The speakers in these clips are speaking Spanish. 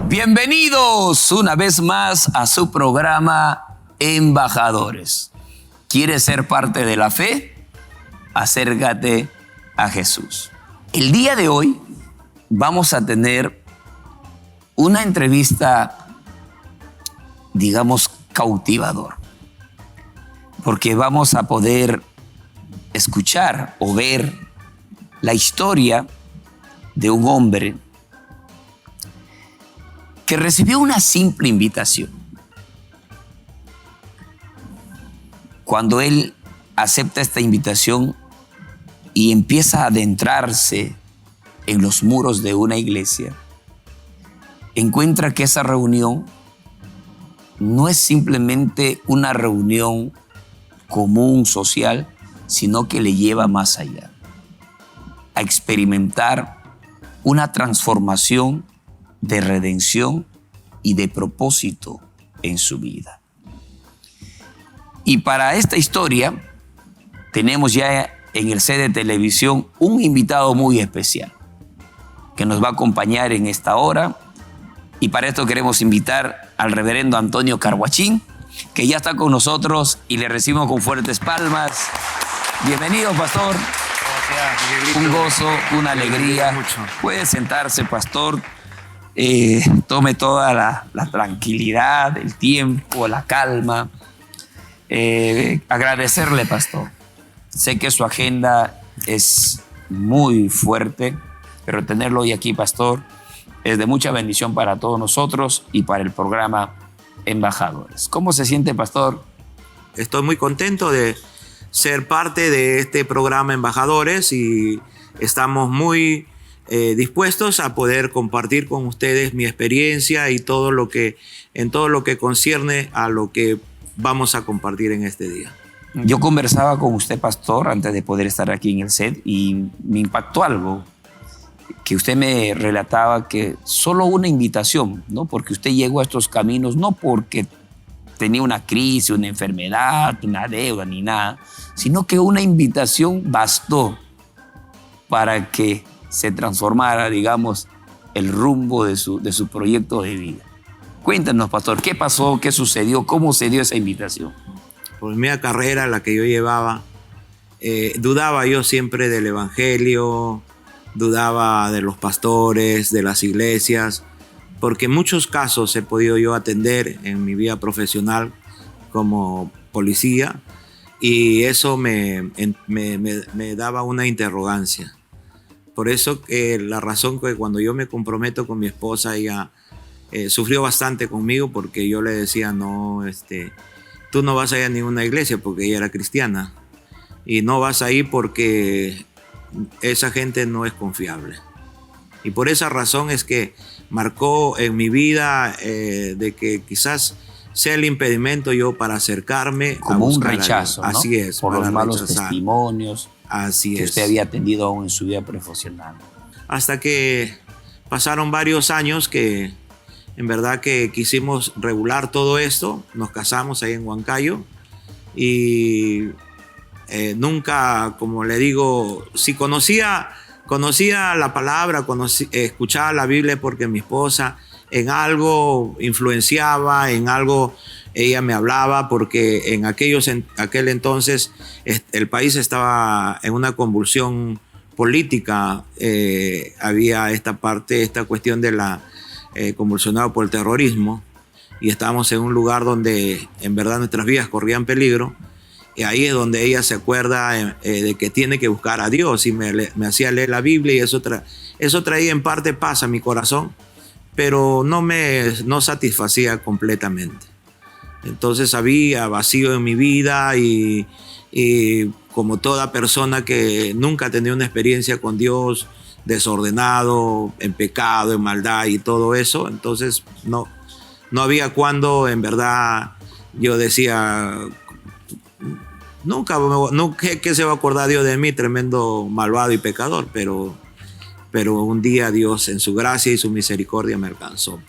Bienvenidos una vez más a su programa Embajadores. ¿Quieres ser parte de la fe? Acércate a Jesús. El día de hoy vamos a tener una entrevista, digamos, cautivadora, porque vamos a poder escuchar o ver la historia de un hombre que recibió una simple invitación. Cuando él acepta esta invitación y empieza a adentrarse en los muros de una iglesia, encuentra que esa reunión no es simplemente una reunión común, social, sino que le lleva más allá, a experimentar una transformación de redención y de propósito en su vida. Y para esta historia tenemos ya en el set de televisión un invitado muy especial que nos va a acompañar en esta hora, y para esto queremos invitar al reverendo Antonio Carguachín, que ya está con nosotros y le recibimos con fuertes palmas. Bienvenido, pastor. Gracias, un gozo, una alegría. Puede sentarse, pastor. Tome toda la tranquilidad, el tiempo, la calma. Agradecerle, pastor. Sé que su agenda es muy fuerte, pero tenerlo hoy aquí, pastor, es de mucha bendición para todos nosotros y para el programa Embajadores. ¿Cómo se siente, pastor? Estoy muy contento de ser parte de este programa Embajadores y estamos muy dispuestos a poder compartir con ustedes mi experiencia y en todo lo que concierne a lo que vamos a compartir en este día. Yo conversaba con usted, pastor, antes de poder estar aquí en el set, y me impactó algo que usted me relataba, que solo una invitación, ¿no? Porque usted llegó a estos caminos no porque tenía una crisis, una enfermedad, una deuda ni nada, sino que una invitación bastó para que se transformara, digamos, el rumbo de su proyecto de vida. Cuéntanos, pastor, ¿qué pasó? ¿Qué sucedió? ¿Cómo se dio esa invitación? Por mi carrera, la que yo llevaba, dudaba yo siempre del evangelio, dudaba de los pastores, de las iglesias, porque en muchos casos he podido yo atender en mi vida profesional como policía, y eso me daba una interrogancia. Por eso la razón que cuando yo me comprometo con mi esposa, ella sufrió bastante conmigo, porque yo le decía, no, tú no vas a ir a ninguna iglesia, porque ella era cristiana, y no vas a ir porque esa gente no es confiable. Y por esa razón es que marcó en mi vida de que quizás sea el impedimento yo para acercarme como un rechazo, ¿no? Así es, por los malos rechazar. Testimonios Así que es. usted había atendido aún en su vida profesional. Hasta que pasaron varios años que en verdad que quisimos regular todo esto. Nos casamos ahí en Huancayo y nunca, como le digo, si conocía la palabra, escuchaba la Biblia, porque mi esposa en algo influenciaba, en algo ella me hablaba, porque en aquel entonces el país estaba en una convulsión política. Había esta cuestión de la convulsionado por el terrorismo, y estábamos en un lugar donde en verdad nuestras vidas corrían peligro. Y ahí es donde ella se acuerda de que tiene que buscar a Dios, y me hacía leer la Biblia, y eso traía en parte paz a mi corazón, pero no satisfacía completamente. Entonces había vacío en mi vida, y como toda persona que nunca ha tenido una experiencia con Dios, desordenado, en pecado, en maldad y todo eso, entonces no había cuando en verdad yo decía, ¿qué se va a acordar Dios de mí, tremendo malvado y pecador? Pero un día Dios en su gracia y su misericordia me alcanzó,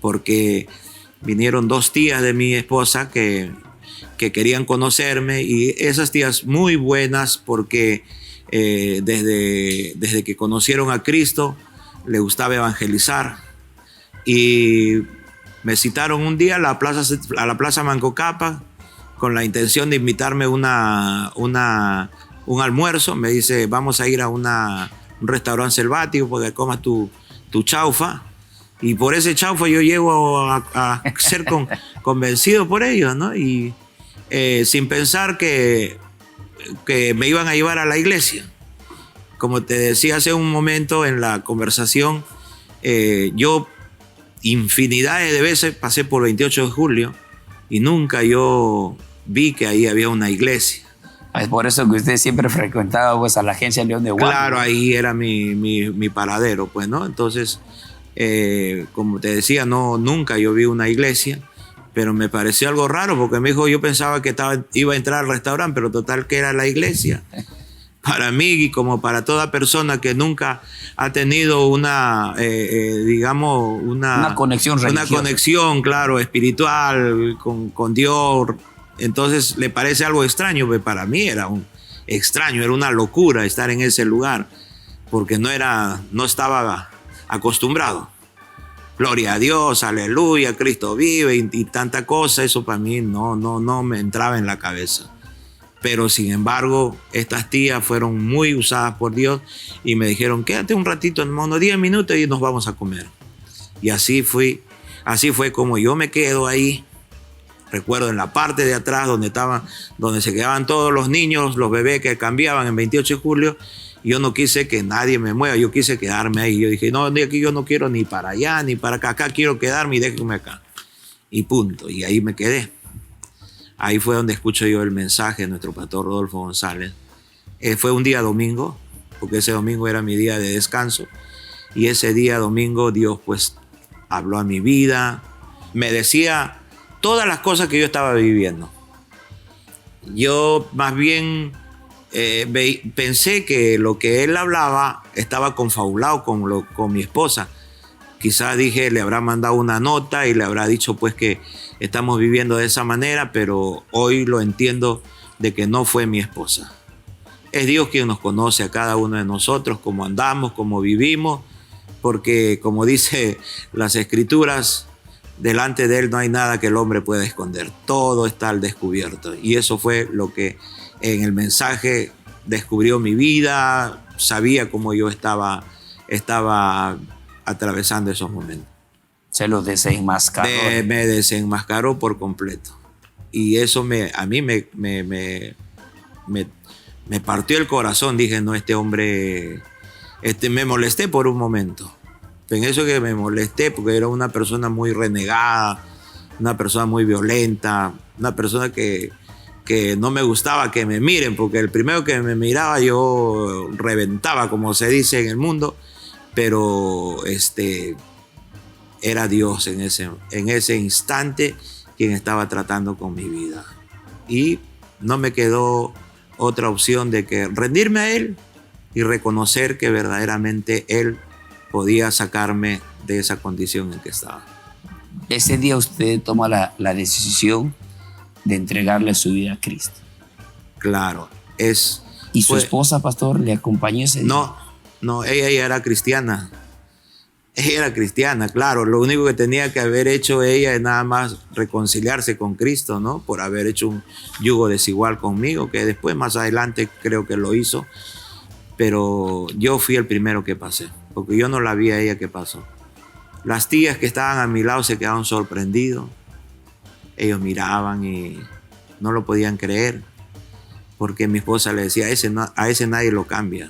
porque vinieron 2 tías de mi esposa que querían conocerme, y esas tías muy buenas, porque desde que conocieron a Cristo les gustaba evangelizar, y me citaron un día a la Plaza Mancocapa con la intención de invitarme un almuerzo. Me dice, vamos a ir a un restaurante selvático porque comas tu chaufa. Y por ese chaufa yo llego a ser convencido por ellos, ¿no? Y sin pensar que me iban a llevar a la iglesia. Como te decía hace un momento en la conversación, yo infinidades de veces pasé por 28 de julio y nunca yo vi que ahí había una iglesia. Es por eso que usted siempre frecuentaba pues, a la agencia León de Huánuco. Claro, ahí era mi paradero, pues, ¿no? Entonces, como te decía, nunca yo vi una iglesia, pero me pareció algo raro porque me dijo, yo pensaba que iba a entrar al restaurante, pero total que era la iglesia. Para mí y como para toda persona que nunca ha tenido una conexión religiosa. Una conexión, claro, espiritual con Dios, entonces le parece algo extraño, pero para mí era un extraño, era una locura estar en ese lugar, porque no estaba acostumbrado. Gloria a Dios, aleluya, Cristo vive y tanta cosa, eso para mí no me entraba en la cabeza. Pero sin embargo, estas tías fueron muy usadas por Dios y me dijeron, quédate un ratito, hermano, 10 minutos y nos vamos a comer. Y así fue como yo me quedo ahí. Recuerdo en la parte de atrás donde se quedaban todos los niños, los bebés que cambiaban en 28 de julio. Yo no quise que nadie me mueva, yo quise quedarme ahí. Yo dije, no, de aquí yo no quiero ni para allá ni para acá quiero quedarme y déjenme acá. Y punto, y ahí me quedé. Ahí fue donde escucho yo el mensaje de nuestro pastor Rodolfo González. Fue un día domingo, porque ese domingo era mi día de descanso. Y ese día domingo Dios pues habló a mi vida, me decía todas las cosas que yo estaba viviendo. Yo más bien pensé que lo que él hablaba estaba confabulado con mi esposa. Quizás dije, le habrá mandado una nota y le habrá dicho pues que estamos viviendo de esa manera, pero hoy lo entiendo de que no fue mi esposa. Es Dios quien nos conoce a cada uno de nosotros, cómo andamos, cómo vivimos, porque como dice las Escrituras, delante de Él no hay nada que el hombre pueda esconder. Todo está al descubierto. Y eso fue lo que en el mensaje descubrió mi vida, sabía cómo yo estaba atravesando esos momentos. Se los desenmascaró. Me desenmascaró por completo. Y eso a mí me partió el corazón. Dije, no, este hombre, me molesté por un momento. En eso que me molesté porque era una persona muy renegada, una persona muy violenta, una persona que no me gustaba que me miren, porque el primero que me miraba yo reventaba, como se dice en el mundo, pero era Dios en ese instante quien estaba tratando con mi vida. Y no me quedó otra opción de que rendirme a Él y reconocer que verdaderamente Él podía sacarme de esa condición en que estaba. Ese día usted toma la decisión de entregarle su vida a Cristo. Claro. ¿Y su esposa, pastor, le acompañó ese día? No, ella era cristiana. Ella era cristiana, claro. Lo único que tenía que haber hecho ella es nada más reconciliarse con Cristo, ¿no? Por haber hecho un yugo desigual conmigo, que después, más adelante, creo que lo hizo. Pero yo fui el primero que pasé, porque yo no la vi a ella que pasó. Las tías que estaban a mi lado se quedaron sorprendidos. Ellos miraban y no lo podían creer, porque mi esposa le decía, a ese nadie lo cambia.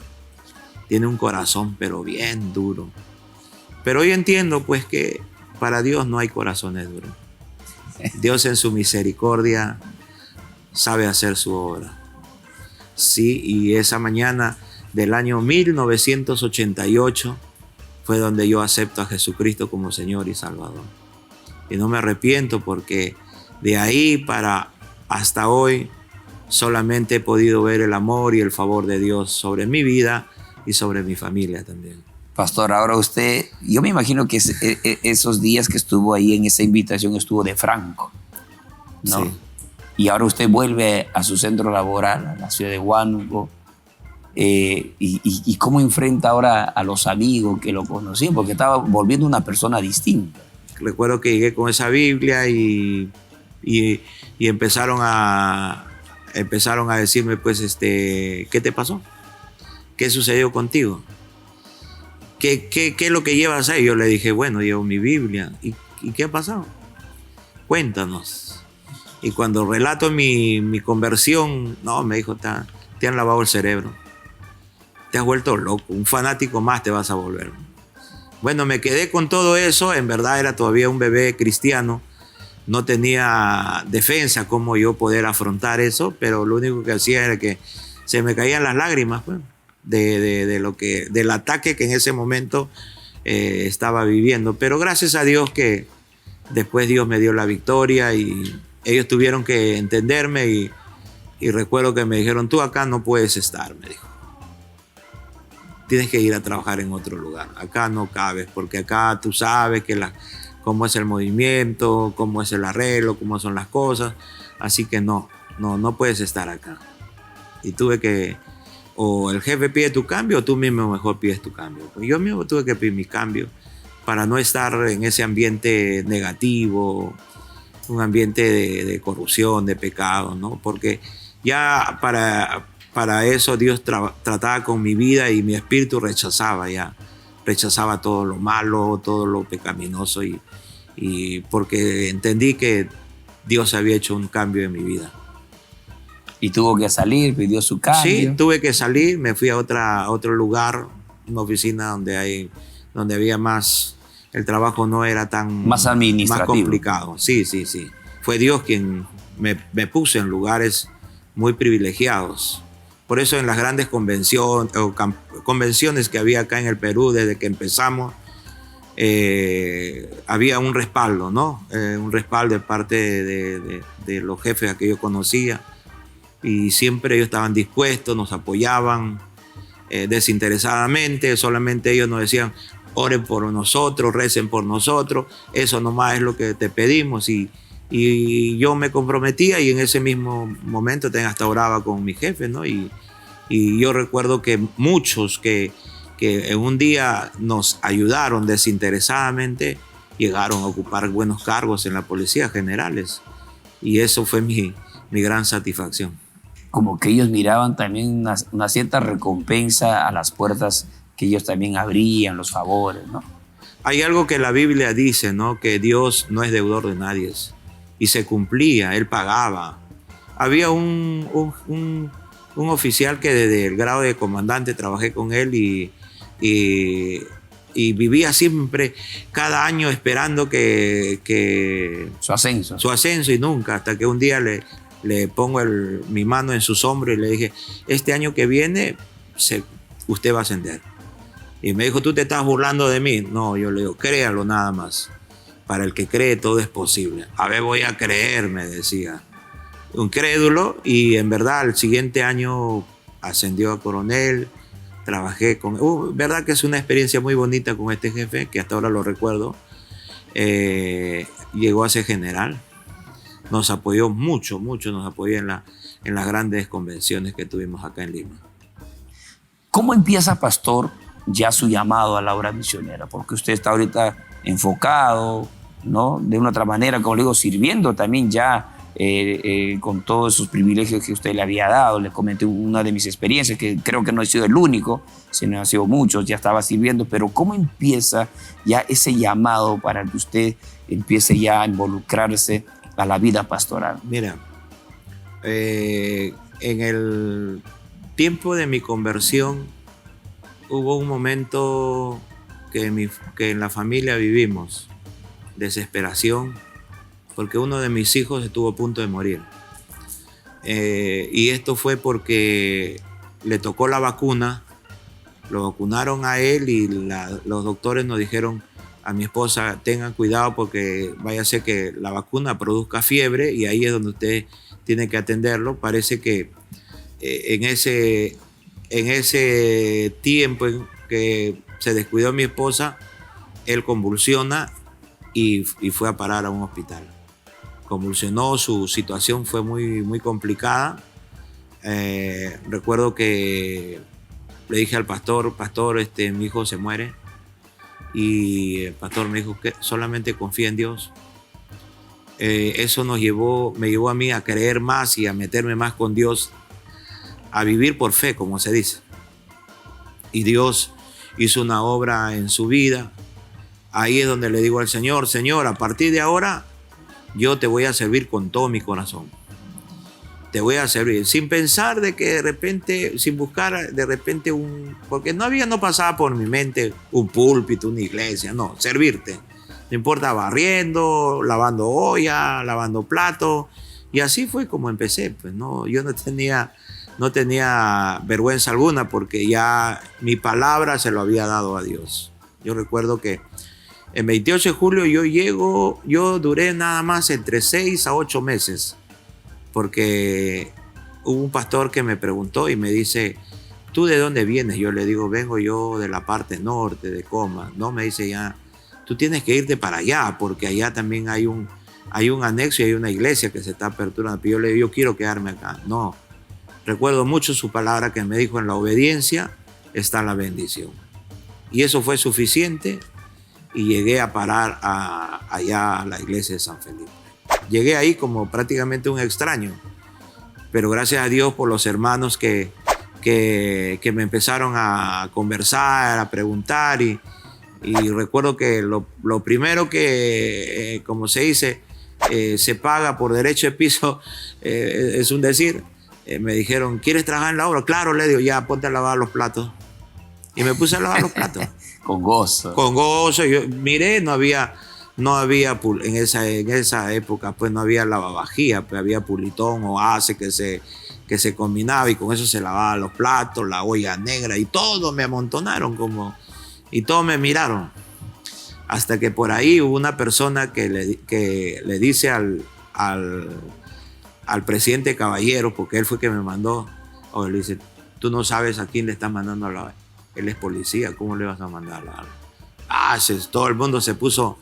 Tiene un corazón, pero bien duro. Pero hoy entiendo pues que para Dios no hay corazones duros. Dios en su misericordia sabe hacer su obra. Sí, y esa mañana del año 1988 fue donde yo acepto a Jesucristo como Señor y Salvador. Y no me arrepiento porque de ahí para hasta hoy solamente he podido ver el amor y el favor de Dios sobre mi vida y sobre mi familia también. Pastor, ahora usted, yo me imagino que esos días que estuvo ahí en esa invitación estuvo de franco, ¿no? Sí. Y ahora usted vuelve a su centro laboral, a la ciudad de Huánuco, y cómo enfrenta ahora a los amigos que lo conocían, porque estaba volviendo una persona distinta. Recuerdo que llegué con esa Biblia y empezaron a decirme, pues, ¿qué te pasó? ¿Qué sucedió contigo? ¿Qué es lo que llevas ahí? Yo le dije, bueno, llevo mi Biblia. ¿Y qué ha pasado? Cuéntanos. Y cuando relato mi conversión, no, me dijo, te han lavado el cerebro. Te has vuelto loco. Un fanático más te vas a volver. Bueno, me quedé con todo eso. En verdad era todavía un bebé cristiano. No tenía defensa cómo yo poder afrontar eso, pero lo único que hacía era que se me caían las lágrimas, pues, del ataque que en ese momento estaba viviendo. Pero gracias a Dios que después Dios me dio la victoria y ellos tuvieron que entenderme y recuerdo que me dijeron, tú acá no puedes estar, me dijo. Tienes que ir a trabajar en otro lugar. Acá no cabes, porque acá tú sabes cómo es el movimiento, cómo es el arreglo, cómo son las cosas. Así que no puedes estar acá. Y tuve que, o el jefe pide tu cambio, o tú mismo mejor pides tu cambio. Pues yo mismo tuve que pedir mi cambio para no estar en ese ambiente negativo, un ambiente de corrupción, de pecado, ¿no? Porque ya para eso Dios trataba con mi vida y mi espíritu rechazaba todo lo malo, todo lo pecaminoso y porque entendí que Dios había hecho un cambio en mi vida. Y tuvo que salir, pidió su cambio. Sí, tuve que salir, me fui a otro lugar, una oficina donde había más, el trabajo no era tan más administrativo, más complicado. Sí. Fue Dios quien me puso en lugares muy privilegiados. Por eso en las grandes convenciones que había acá en el Perú desde que empezamos, había un respaldo, ¿no? Un respaldo de parte de los jefes que yo conocía y siempre ellos estaban dispuestos, nos apoyaban desinteresadamente, solamente ellos nos decían, oren por nosotros, recen por nosotros, eso nomás es lo que te pedimos y yo me comprometía y en ese mismo momento hasta oraba con mi jefe, ¿no? Y yo recuerdo que muchos que en un día nos ayudaron desinteresadamente llegaron a ocupar buenos cargos en la policía generales y eso fue mi gran satisfacción. Como que ellos miraban también una cierta recompensa a las puertas que ellos también abrían, los favores, ¿no? Hay algo que la Biblia dice, ¿no? Que Dios no es deudor de nadie. Y se cumplía, Él pagaba. Había un oficial que desde el grado de comandante trabajé con él y vivía siempre, cada año esperando que su ascenso y nunca, hasta que un día le pongo mi mano en sus hombros y le dije, este año que viene usted va a ascender. Y me dijo, ¿tú te estás burlando de mí? No, yo le digo, créalo nada más. Para el que cree todo es posible. A ver, voy a creer, me decía. Un crédulo y en verdad el siguiente año ascendió a coronel, trabajé con... verdad que es una experiencia muy bonita con este jefe, que hasta ahora lo recuerdo. Llegó a ser general. Nos apoyó mucho nos apoyó en las grandes convenciones que tuvimos acá en Lima. ¿Cómo empieza, pastor, ya su llamado a la obra misionera? Porque usted está ahorita enfocado, ¿no? De una otra manera, como le digo, sirviendo también ya con todos esos privilegios que usted le había dado. Le comenté una de mis experiencias, que creo que no he sido el único, sino han sido muchos, ya estaba sirviendo, pero ¿cómo empieza ya ese llamado para que usted empiece ya a involucrarse a la vida pastoral? Mira, en el tiempo de mi conversión hubo un momento que en la familia vivimos desesperación porque uno de mis hijos estuvo a punto de morir. Y esto fue porque le tocó la vacuna, lo vacunaron a él y los doctores nos dijeron a mi esposa, tengan cuidado porque vaya a ser que la vacuna produzca fiebre y ahí es donde usted tiene que atenderlo. Parece que en ese tiempo en que se descuidó mi esposa, él convulsiona y fue a parar a un hospital. Convulsionó, su situación fue muy, muy complicada. Recuerdo que le dije al pastor, mi hijo se muere. Y el pastor me dijo que solamente confía en Dios. Eso me llevó a mí a creer más y a meterme más con Dios, a vivir por fe, como se dice. Y Dios hizo una obra en su vida. Ahí es donde le digo al Señor, Señor, a partir de ahora yo te voy a servir con todo mi corazón. Te voy a servir sin pensar de que de repente, sin buscar de repente porque no pasaba por mi mente un púlpito, una iglesia, no, servirte. No importa, barriendo, lavando olla, lavando platos. Y así fue como empecé. Pues no, yo no tenía vergüenza alguna porque ya mi palabra se lo había dado a Dios. Yo recuerdo que el 28 de julio yo duré nada más entre 6 a 8 meses. Porque hubo un pastor que me preguntó y me dice, ¿tú de dónde vienes? Yo le digo, vengo yo de la parte norte, de Coma. No, me dice, ya, tú tienes que irte para allá, porque allá también hay un anexo y hay una iglesia que se está aperturando. Pero yo le digo, yo quiero quedarme acá. No, recuerdo mucho su palabra que me dijo, en la obediencia está la bendición. Y eso fue suficiente y llegué a parar allá a la iglesia de San Felipe. Llegué ahí como prácticamente un extraño, pero gracias a Dios por los hermanos que me empezaron a conversar, a preguntar y recuerdo que lo primero que, como se dice, se paga por derecho de piso, es un decir, me dijeron, ¿quieres trabajar en la obra? Claro, le digo, ya ponte a lavar los platos. Y me puse a lavar los platos. Con gozo. Con gozo. Yo miré, no había en esa época, pues no había lavavajillas, pues había pulitón o ace que se combinaba y con eso se lavaban los platos, la olla negra y todo me amontonaron y todos me miraron. Hasta que por ahí hubo una persona que le dice al presidente Caballero, porque él fue que me mandó, o le dice, tú no sabes a quién le estás mandando a lavar. Él es policía, ¿cómo le vas a mandar a lavar? Todo el mundo se puso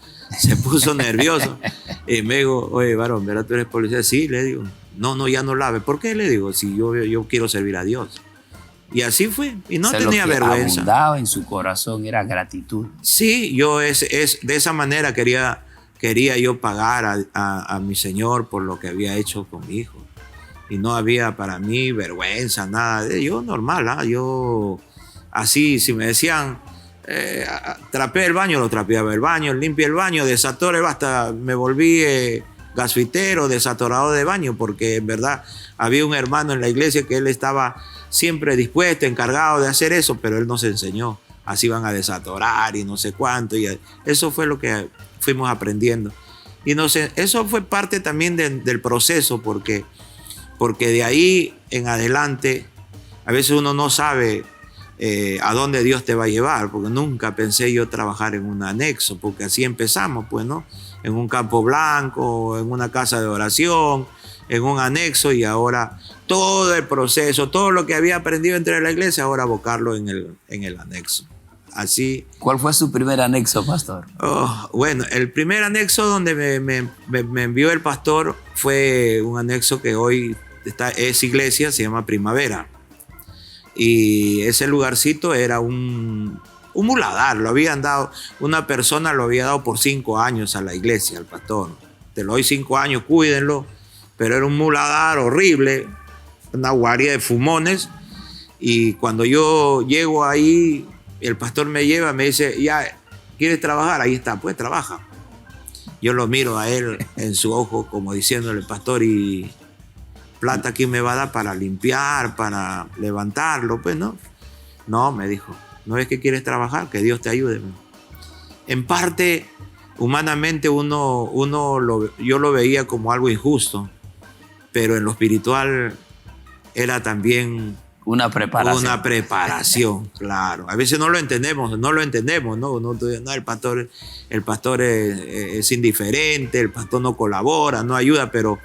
nervioso. Y me dijo, oye, varón, ¿verdad tú eres policía? Sí, le digo. No, ya no lave. ¿Por qué? Le digo, si yo quiero servir a Dios. Y así fue. Y no tenía vergüenza. Lo que abundaba en su corazón era gratitud. Sí, yo de esa manera quería yo pagar a mi Señor por lo que había hecho con mi hijo. Y no había para mí vergüenza, nada. Yo normal, yo así, si me decían, trapeé el baño, lo trapeaba el baño, limpié el baño, desatoré, hasta me volví gasfitero, desatorador de baño, porque en verdad había un hermano en la iglesia que él estaba siempre dispuesto, encargado de hacer eso, pero él nos enseñó. Así van a desatorar y no sé cuánto, y eso fue lo que fuimos aprendiendo. Y no sé, eso fue parte también del proceso, porque de ahí en adelante a veces uno no sabe a dónde Dios te va a llevar, porque nunca pensé yo trabajar en un anexo, porque así empezamos, pues, ¿no? En un campo blanco, en una casa de oración, en un anexo, y ahora todo el proceso, todo lo que había aprendido entre la iglesia, ahora abocarlo en el anexo. Así. ¿Cuál fue su primer anexo, pastor? Bueno, el primer anexo donde me envió el pastor fue un anexo que hoy es iglesia, se llama Primavera. Y ese lugarcito era un muladar, lo habían dado, una persona lo había dado por 5 años a la iglesia, al pastor. Te lo doy 5 años, cuídenlo. Pero era un muladar horrible, una guarida de fumones. Y cuando yo llego ahí, el pastor me lleva, me dice, ya, ¿quieres trabajar? Ahí está, pues trabaja. Yo lo miro a él en su ojo como diciéndole, pastor, y plata, ¿quién me va a dar para limpiar, para levantarlo? Pues no. No, me dijo, ¿no ves que quieres trabajar? Que Dios te ayude. En parte, humanamente yo lo veía como algo injusto, pero en lo espiritual era también una preparación, claro. A veces no lo entendemos, ¿no? El pastor es indiferente, el pastor no colabora, no ayuda, pero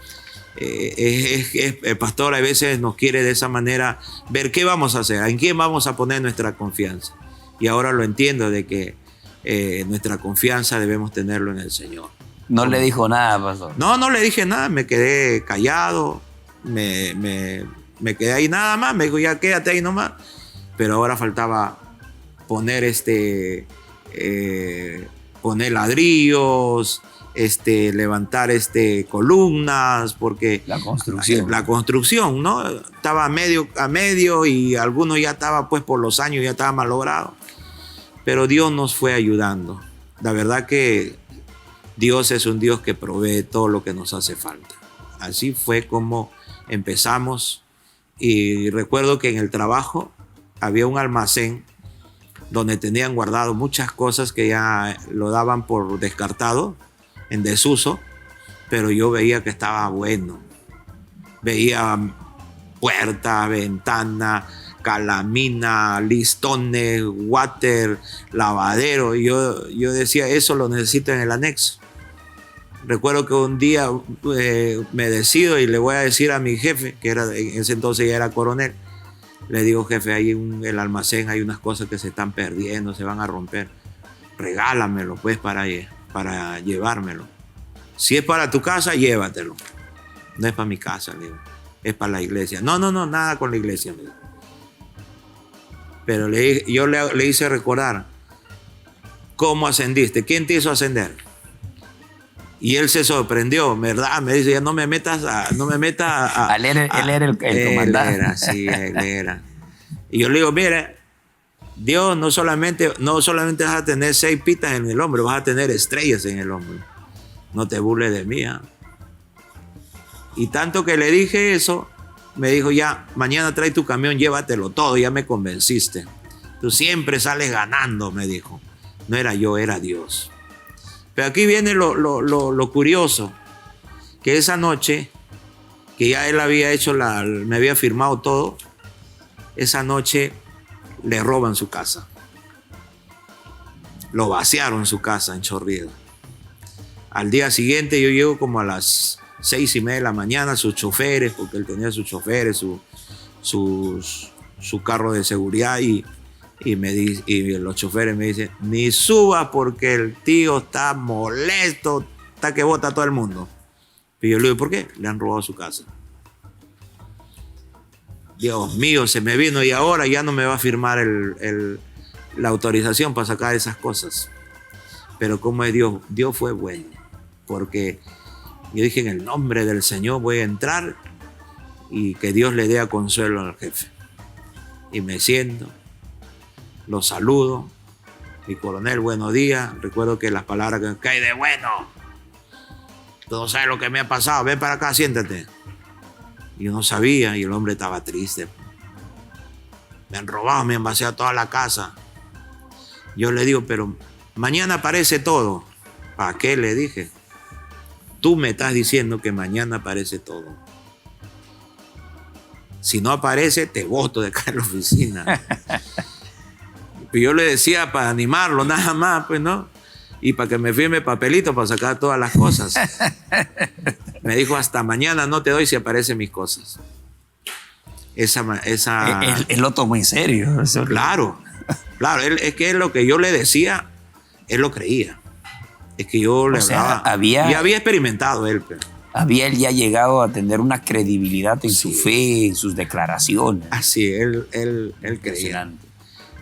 el pastor a veces nos quiere de esa manera ver qué vamos a hacer, en quién vamos a poner nuestra confianza. Y ahora lo entiendo de que nuestra confianza debemos tenerlo en el Señor. ¿No le dijo nada, pastor? No le dije nada, me quedé callado, me quedé ahí nada más, me dijo, ya quédate ahí nomás. pero ahora faltaba poner poner ladrillos, levantar columnas, porque La construcción. la construcción, ¿no? Estaba a medio y algunos ya estaba, pues por los años ya estaba malogrado. Pero Dios nos fue ayudando. La verdad que Dios es un Dios que provee todo lo que nos hace falta. Así fue como empezamos, y recuerdo que en el trabajo había un almacén donde tenían guardado muchas cosas que ya lo daban por descartado, en desuso, pero yo veía que estaba bueno. Veía puertas, ventanas, calamina, listones, water, lavadero, y yo decía, eso lo necesito en el anexo. Recuerdo que un día me decido y le voy a decir a mi jefe, que era, en ese entonces ya era coronel, le digo, jefe, ahí en el almacén hay unas cosas que se están perdiendo, se van a romper. Regálamelo, pues, para llevármelo. Si es para tu casa, llévatelo. No es para mi casa, le digo. Es para la iglesia. No, nada con la iglesia, le digo. Pero yo le hice recordar cómo ascendiste. ¿Quién te hizo ascender? Y él se sorprendió, ¿verdad? Me dice, ya no me metas a... Él era el comandante. Él era. Y yo le digo, mire, Dios no solamente vas a tener 6 pitas en el hombro, vas a tener estrellas en el hombro. No te burles de mí. Y tanto que le dije eso, me dijo, ya, mañana trae tu camión, llévatelo todo, ya me convenciste. Tú siempre sales ganando, me dijo. No era yo, era Dios. Pero aquí viene lo curioso, que esa noche, que ya él había hecho me había firmado todo, esa noche le roban su casa. Lo vaciaron su casa en Chorrillos. Al día siguiente yo llego como a las 6:30 de la mañana, sus choferes, porque él tenía sus choferes, su carro de seguridad, y los choferes me dicen, ni suba porque el tío está molesto, está que bota a todo el mundo. Y yo le digo, ¿por qué? Le han robado su casa. Dios mío, se me vino, y ahora ya no me va a firmar la autorización para sacar esas cosas. Pero como es Dios, Dios fue bueno, porque yo dije, en el nombre del Señor voy a entrar y que Dios le dé consuelo al jefe. Y me siento, lo saludo, mi coronel, buenos días. Recuerdo que las palabras que hay de bueno, tú no sabes lo que me ha pasado, ven para acá, siéntate. Y yo no sabía, y el hombre estaba triste. Me han robado, me han vaciado toda la casa. Yo le digo, pero mañana aparece todo. ¿Para qué? Le dije. Tú me estás diciendo que mañana aparece todo. Si no aparece, te boto de acá en la oficina. Y yo le decía para animarlo, nada más, pues, ¿no? Y para que me firme papelito para sacar todas las cosas. Me dijo, hasta mañana no te doy si aparecen mis cosas. Él lo tomó en serio. Claro. Es que lo que yo le decía, él lo creía. Es que yo le hablaba. Y había experimentado él. Pero. Había él ya llegado a tener una credibilidad en su fe, en sus declaraciones. Así, él creía.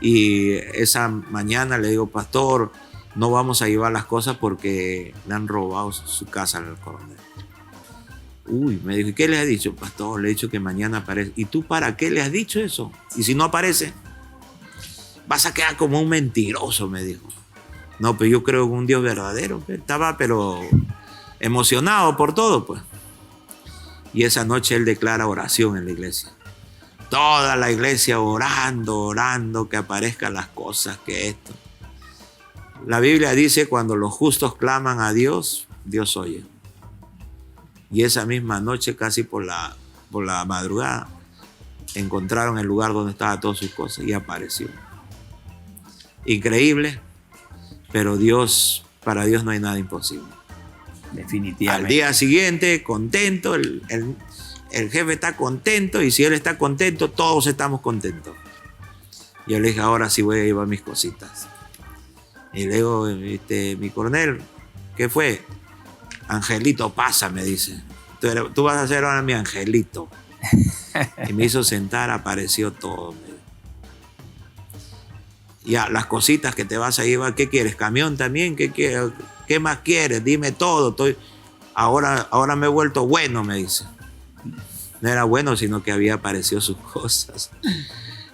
Y esa mañana le digo, pastor, no vamos a llevar las cosas porque le han robado su casa al coronel. Uy, me dijo, ¿y qué le has dicho? Pastor, le he dicho que mañana aparece. ¿Y tú para qué le has dicho eso? Y si no aparece, vas a quedar como un mentiroso, me dijo. No, pues yo creo en un Dios verdadero. Estaba, pero emocionado por todo, pues. Y esa noche él declara oración en la iglesia. Toda la iglesia orando, que aparezcan las cosas, que esto. La Biblia dice, cuando los justos claman a Dios, Dios oye. Y esa misma noche, casi por la madrugada, encontraron el lugar donde estaban todas sus cosas y apareció. Increíble, pero para Dios no hay nada imposible. Definitivamente. Al día siguiente, contento, el jefe está contento, y si él está contento, todos estamos contentos. Yo le dije, ahora sí voy a llevar mis cositas. Y le digo, mi coronel, ¿qué fue? Angelito, pasa, me dice. Tú vas a ser ahora mi angelito. Y me hizo sentar, apareció todo. Ya, las cositas que te vas a llevar, ¿qué quieres? ¿Camión también? ¿Qué más quieres? Dime todo. Ahora me he vuelto bueno, me dice. No era bueno, sino que había aparecido sus cosas.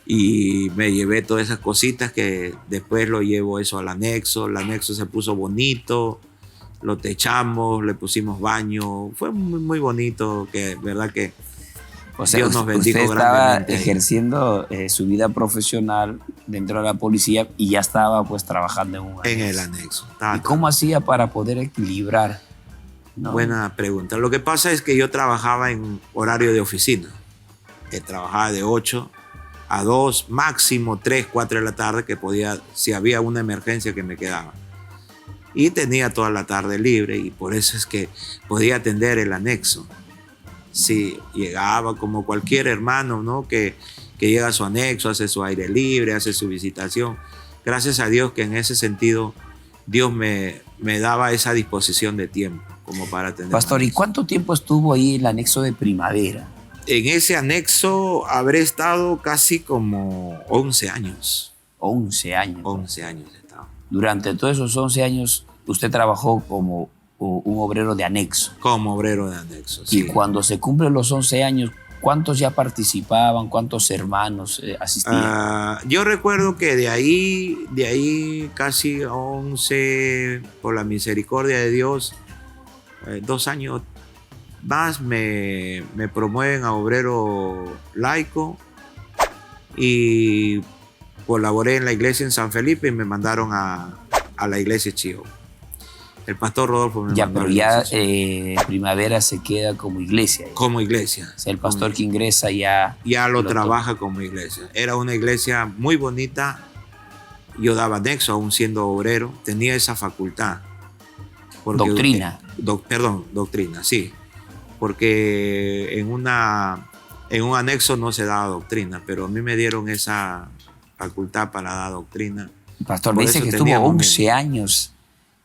Y me llevé todas esas cositas que después lo llevo eso al anexo. El anexo se puso bonito, lo techamos, le pusimos baño. Fue muy, muy bonito, que verdad que O sea, Dios nos bendijo usted estaba grandemente ahí. ejerciendo su vida profesional dentro de la policía y ya estaba pues trabajando en un En anexo. el anexo. ¿Y cómo hacía para poder equilibrar? ¿No? Buena pregunta. Lo que pasa es que yo trabajaba en horario de oficina. Trabajaba de 8 a 2, máximo 3, 4 de la tarde, que podía, si había una emergencia, que me quedaba. Y tenía toda la tarde libre, y por eso es que podía atender el anexo. Sí, llegaba como cualquier hermano, ¿no? Que llega a su anexo, hace su aire libre, hace su visitación. Gracias a Dios que en ese sentido Dios me daba esa disposición de tiempo como para atender. Pastor, ¿y cuánto tiempo estuvo ahí en el anexo de Primavera? En ese anexo habré estado casi como 11 años. 11 años. 11 años he estado. Durante todos esos 11 años usted trabajó como un obrero de anexo. Como obrero de anexo, sí. Y cuando se cumplen los 11 años, ¿cuántos ya participaban? ¿Cuántos hermanos asistían? Yo recuerdo que de ahí casi 11, por la misericordia de Dios, 2 años más me promueven a obrero laico y colaboré en la iglesia en San Felipe y me mandaron a la iglesia Chío. El pastor Rodolfo me mandó. Pero ya Primavera se queda como iglesia. Como iglesia. O sea, el pastor que ingresa ya lo trabaja como iglesia. Era una iglesia muy bonita. Yo daba anexo aún siendo obrero. Tenía esa facultad. Doctrina. Doctrina, sí. Porque en un anexo no se daba doctrina, pero a mí me dieron esa facultad para dar doctrina. Pastor, me dice que estuvo 11 años.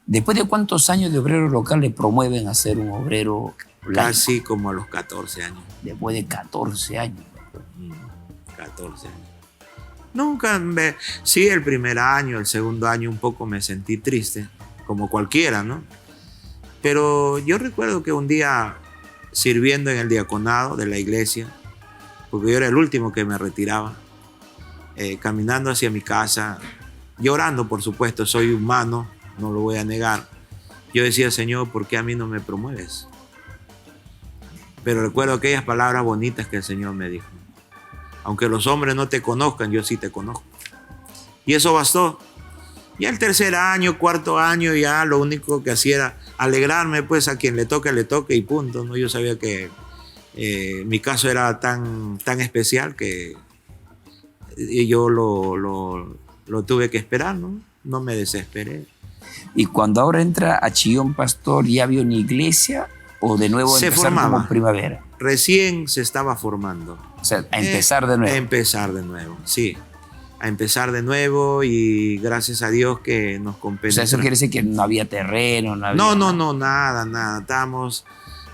¿Después de cuántos años de obrero local le promueven a ser un obrero laico? Casi como a los 14 años. Después de 14 años. 14 años. Nunca sí, el primer año, el segundo año un poco me sentí triste, como cualquiera, ¿no? Pero yo recuerdo que un día, sirviendo en el diaconado de la iglesia, porque yo era el último que me retiraba, caminando hacia mi casa, llorando, por supuesto, soy humano, no lo voy a negar. Yo decía, Señor, ¿por qué a mí no me promueves? Pero recuerdo aquellas palabras bonitas que el Señor me dijo. Aunque los hombres no te conozcan, yo sí te conozco. Y eso bastó. Ya el tercer año, cuarto año, ya lo único que hacía era alegrarme, pues a quien le toque y punto, ¿no? Yo sabía que mi caso era tan especial que yo lo tuve que esperar, ¿no? No me desesperé. Y cuando ahora entra a Chillón, pastor, ¿ya había una iglesia o de nuevo se empezar formaba. como Primavera? Recién se estaba formando. O sea, a empezar de nuevo. A empezar de nuevo, sí. A empezar de nuevo y gracias a Dios que nos compenetra. O sea, eso quiere decir que no había terreno, no había... nada. Estábamos,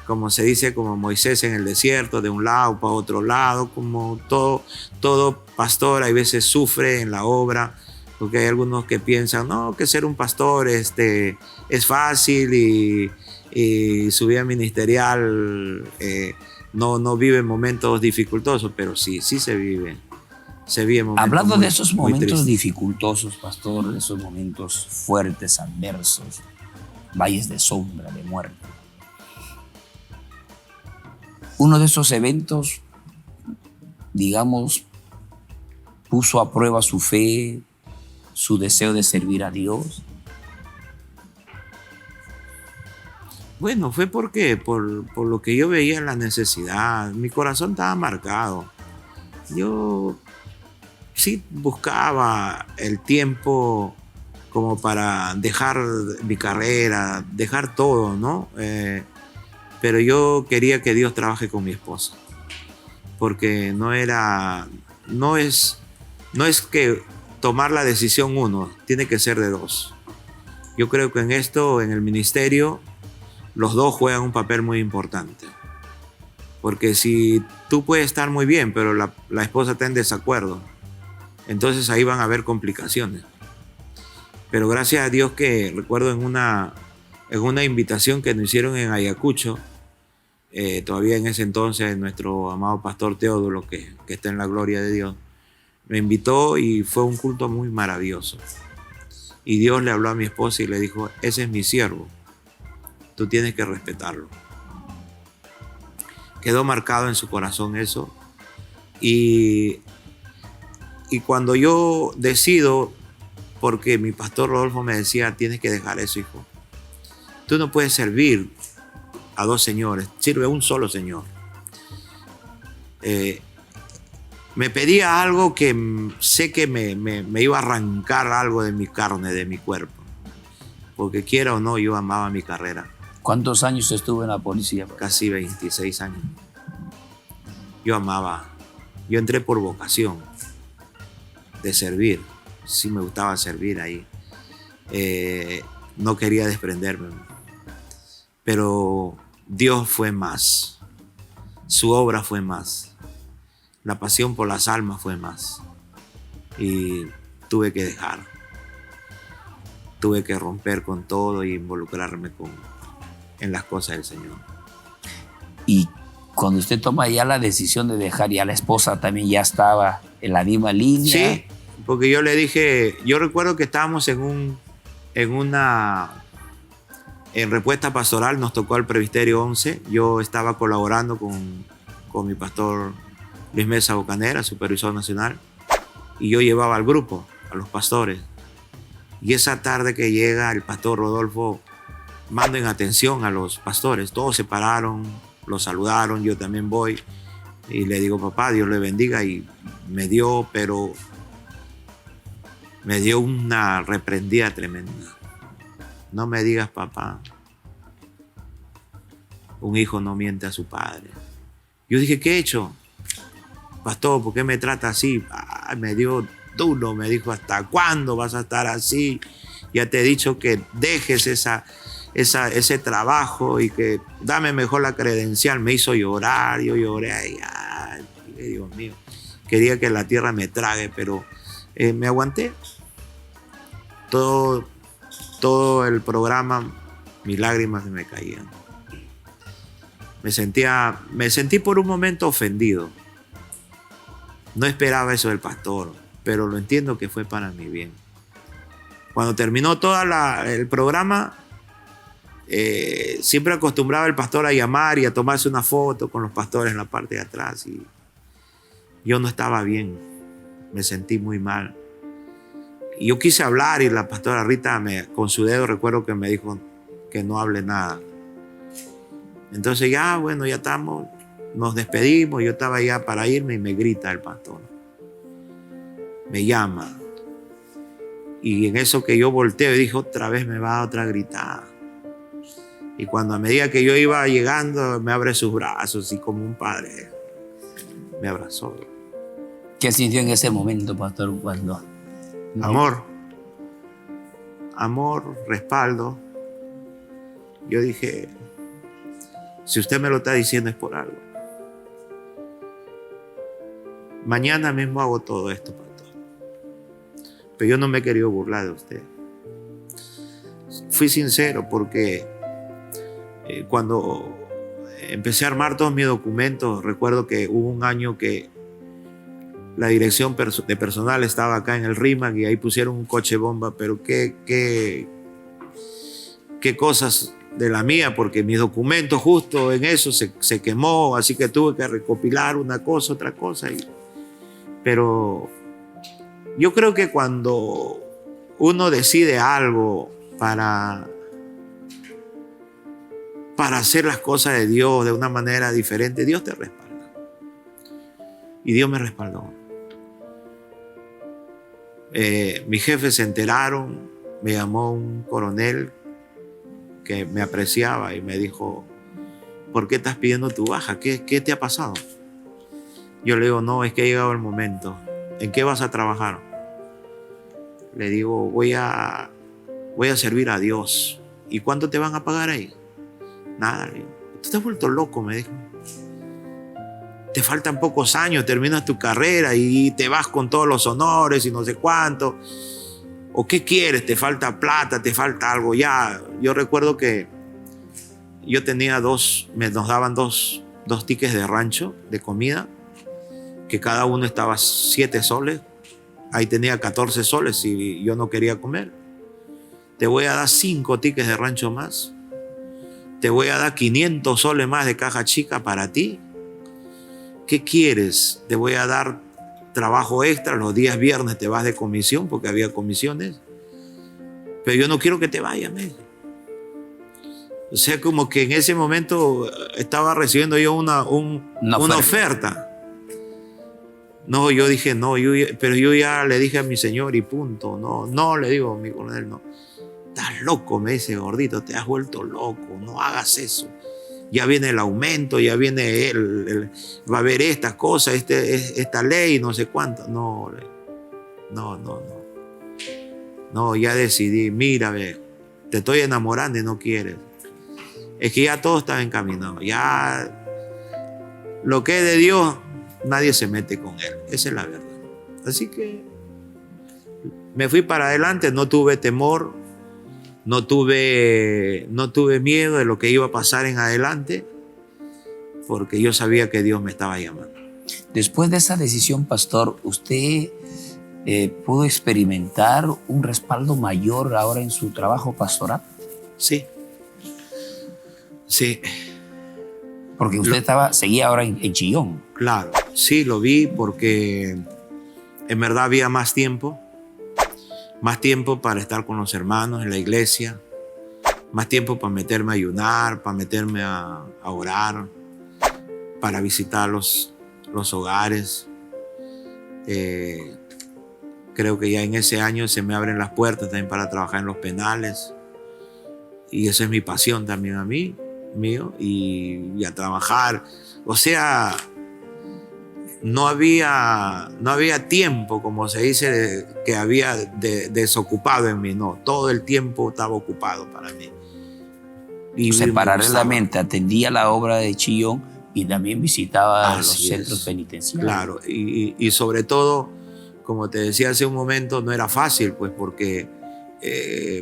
como se dice, como Moisés en el desierto, de un lado para otro lado, como todo pastor a veces sufre en la obra, porque hay algunos que piensan, no, que ser un pastor es fácil y su vida ministerial no vive momentos dificultosos, pero sí se vive. Se vive momentos Hablando de esos momentos tristes. dificultosos, pastor, de esos momentos fuertes, adversos, valles de sombra, de muerte. Uno de esos eventos, digamos, puso a prueba su fe, su deseo de servir a Dios. Bueno, fue porque por lo que yo veía la necesidad. Mi corazón estaba marcado. Yo sí buscaba el tiempo como para dejar mi carrera, dejar todo, ¿no? Pero yo quería que Dios trabaje con mi esposa. Porque no es que tomar la decisión uno, tiene que ser de dos. Yo creo que en esto, en el ministerio, los dos juegan un papel muy importante. Porque si tú puedes estar muy bien, pero la esposa está en desacuerdo, Entonces ahí van a haber complicaciones. Pero gracias a Dios que recuerdo en una invitación que nos hicieron en Ayacucho, todavía en ese entonces nuestro amado pastor Teodulo, que está en la gloria de Dios, me invitó y fue un culto muy maravilloso. Y Dios le habló a mi esposa y le dijo: ese es mi siervo, tú tienes que respetarlo. Quedó marcado en su corazón eso. Y cuando yo decido, porque mi pastor Rodolfo me decía: tienes que dejar eso, hijo. Tú no puedes servir a dos señores, sirve a un solo señor. Me pedía algo que sé que me iba a arrancar algo de mi carne, de mi cuerpo. Porque quiera o no, yo amaba mi carrera. ¿Cuántos años estuvo en la policía? Casi 26 años. Yo amaba. Yo entré por vocación de servir. Sí me gustaba servir ahí. No quería desprenderme. Pero Dios fue más. Su obra fue más. La pasión por las almas fue más. Y tuve que dejar. Tuve que romper con todo y involucrarme en las cosas del Señor. Y cuando usted toma ya la decisión de dejar, ya la esposa también ya estaba en la misma línea. Sí, porque yo le dije, yo recuerdo que estábamos en respuesta pastoral, nos tocó al Presbiterio 11. Yo estaba colaborando con mi pastor Luis Mesa Bocanera, supervisor nacional, y yo llevaba al grupo, a los pastores. Y esa tarde que llega el pastor Rodolfo, mando en atención a los pastores. Todos se pararon, los saludaron, yo también voy. Y le digo: papá, Dios le bendiga. Y me dio una reprendida tremenda. No me digas, papá, un hijo no miente a su padre. Yo dije: ¿qué he hecho? Pastor, ¿por qué me trata así? Me dio duro, me dijo: ¿hasta cuándo vas a estar así? Ya te he dicho que dejes ese trabajo y que dame mejor la credencial. Me hizo llorar, yo lloré. Ay, Dios mío, quería que la tierra me trague, pero me aguanté. Todo el programa, mis lágrimas se me caían. Me sentí por un momento ofendido. No esperaba eso del pastor, pero lo entiendo que fue para mi bien. Cuando terminó todo el programa, siempre acostumbraba el pastor a llamar y a tomarse una foto con los pastores en la parte de atrás. Y yo no estaba bien, me sentí muy mal. Y yo quise hablar y la pastora Rita con su dedo recuerdo que me dijo que no hable nada. Entonces ya estamos. Nos despedimos, yo estaba ya para irme y me grita el pastor. Me llama. Y en eso que yo volteo y dije: otra vez me va a otra gritada. Y cuando a medida que yo iba llegando, me abre sus brazos y como un padre me abrazó. ¿Qué sintió en ese momento, pastor, cuando? Amor, respaldo. Yo dije: si usted me lo está diciendo es por algo. Mañana mismo hago todo esto, pastor. Pero yo no me he querido burlar de usted. Fui sincero porque cuando empecé a armar todos mis documentos, recuerdo que hubo un año que la dirección de personal estaba acá en el RIMAC y ahí pusieron un coche bomba, pero qué cosas de la mía, porque mis documentos justo en eso se quemó, así que tuve que recopilar una cosa, otra cosa. Pero yo creo que cuando uno decide algo para hacer las cosas de Dios de una manera diferente, Dios te respalda. Y Dios me respaldó. Mis jefes se enteraron, me llamó un coronel que me apreciaba y me dijo: ¿por qué estás pidiendo tu baja? ¿Qué te ha pasado? Yo le digo: no, es que ha llegado el momento. ¿En qué vas a trabajar? Le digo: voy a servir a Dios. ¿Y cuánto te van a pagar ahí? Nada, le digo. Tú te has vuelto loco, me dijo. te faltan pocos años, terminas tu carrera y te vas con todos los honores y no sé cuánto. ¿O qué quieres? ¿Te falta plata? ¿Te falta algo? Ya, yo recuerdo que yo tenía nos daban dos tickets de rancho de comida, que cada uno estaba 7 soles. Ahí tenía 14 soles y yo no quería comer. Te voy a dar 5 tickets de rancho más. Te voy a dar 500 soles más de caja chica para ti. ¿Qué quieres? Te voy a dar trabajo extra. Los días viernes te vas de comisión porque había comisiones. Pero yo no quiero que te vayas, me dijo. O sea, como que en ese momento estaba recibiendo yo una oferta. No, yo dije, no, pero yo ya le dije a mi señor y punto. No, le digo, mi coronel, no. Estás loco, me dice, gordito, te has vuelto loco, no hagas eso. Ya viene el aumento, ya viene va a haber estas cosas, esta ley, no sé cuánto. No, ya decidí, mira, ve, te estoy enamorando y no quieres. Es que ya todo estaba encaminado, ya lo que es de Dios, nadie se mete con él, esa es la verdad. Así que me fui para adelante, no tuve temor, no tuve miedo de lo que iba a pasar en adelante, porque yo sabía que Dios me estaba llamando. Después de esa decisión, pastor, ¿usted pudo experimentar un respaldo mayor ahora en su trabajo pastoral? Sí. Porque usted seguía ahora en Chillón. Claro, sí, lo vi porque en verdad había más tiempo para estar con los hermanos en la iglesia, más tiempo para meterme a ayunar, para meterme a orar, para visitar los hogares. Creo que ya en ese año se me abren las puertas también para trabajar en los penales, y esa es mi pasión también mío, y a trabajar. O sea, no había tiempo, como se dice, que había desocupado en mí. No, todo el tiempo estaba ocupado para mí. Y paralelamente atendía la obra de Chillón y también visitaba los centros penitenciarios. Claro, y sobre todo, como te decía hace un momento, no era fácil, pues, porque